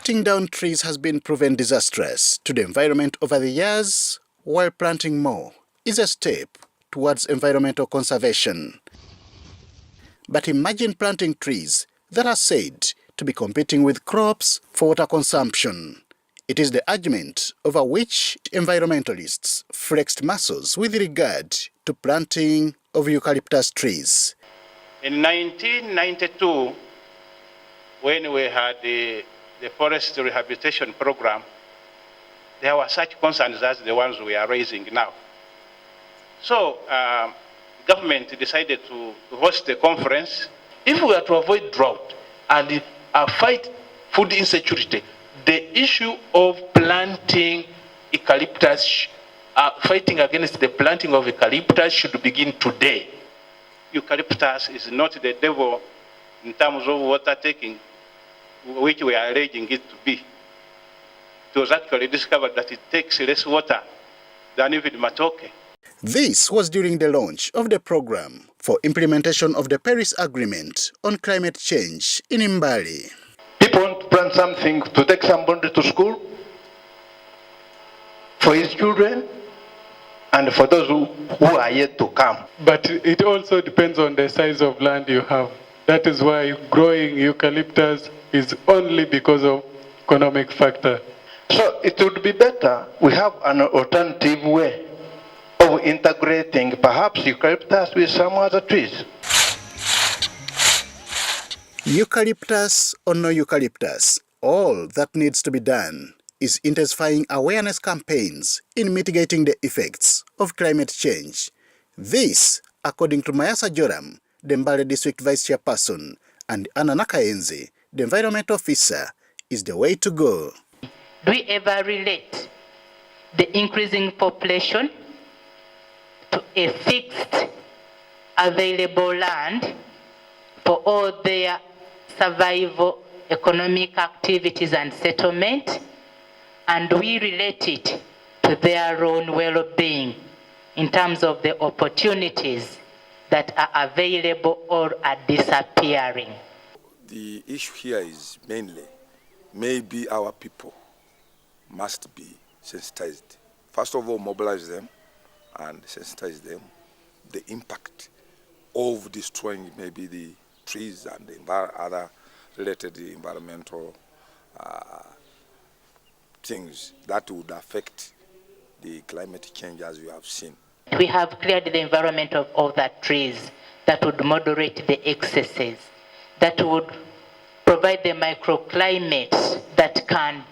Cutting down trees has been proven disastrous to the environment over the years, while planting more is a step towards environmental conservation. But imagine planting trees that are said to be competing with crops for water consumption. It is the argument over which environmentalists flexed muscles with regard to planting of eucalyptus trees. In 1992, when we had the forest rehabilitation program, there were such concerns as the ones we are raising now. So government decided to host a conference. If we are to avoid drought and fight food insecurity, the issue of planting eucalyptus, fighting against the planting of eucalyptus should begin today. Eucalyptus is not the devil in terms of water taking, which we are alleging it to be. It was actually discovered that it takes less water than even matoke. This was during the launch of the program for implementation of the Paris Agreement on climate change in Mbale. People want to plant something to take somebody to school, for his children, and for those who are yet to come. But it also depends on the size of land you have. That is why growing eucalyptus is only because of economic factor. So it would be better we have an alternative way of integrating perhaps eucalyptus with some other trees. Eucalyptus or no eucalyptus, all that needs to be done is intensifying awareness campaigns in mitigating the effects of climate change. This, according to Mayasa Joram, the Mbale District Vice Chairperson, and Anna Nakaenzi, the Environment Officer, is the way to go. Do we ever relate the increasing population to a fixed available land for all their survival, economic activities and settlement? And we relate it to their own well-being in terms of the opportunities that are available or are disappearing. The issue here is mainly, maybe our people must be sensitized. First of all, mobilize them and sensitize them the impact of destroying maybe the trees and the other related environmental things that would affect the climate change as you have seen. We have cleared the environment of all the trees that would moderate the excesses, that would provide the microclimates that can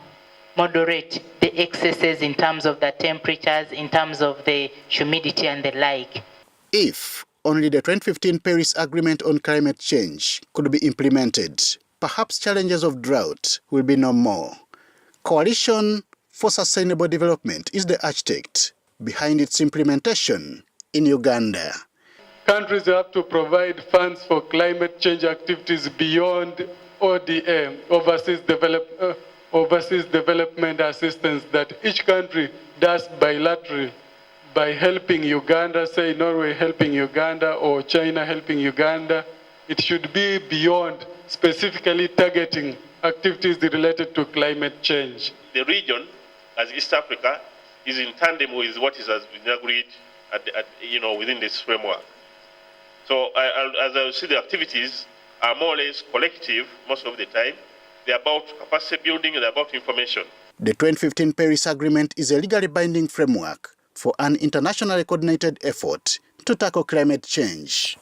moderate the excesses in terms of the temperatures, in terms of the humidity and the like. If only the 2015 Paris Agreement on climate change could be implemented, perhaps challenges of drought will be no more. Coalition for Sustainable Development is the architect behind its implementation in Uganda. Countries have to provide funds for climate change activities beyond ODM, overseas development assistance, that each country does bilaterally by helping Uganda, say Norway helping Uganda or China helping Uganda. It should be beyond specifically targeting activities related to climate change. The region, as East Africa, is in tandem with what has been agreed within this framework. So as I see, the activities are more or less collective most of the time. They're about capacity building and they're about information. The 2015 Paris Agreement is a legally binding framework for an internationally coordinated effort to tackle climate change.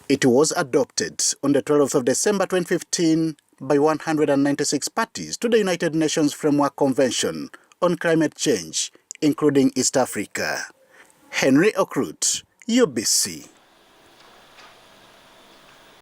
It was adopted on the 12th of December 2015 by 196 parties to the United Nations Framework Convention on Climate Change, including East Africa. Henry Okrut, UBC.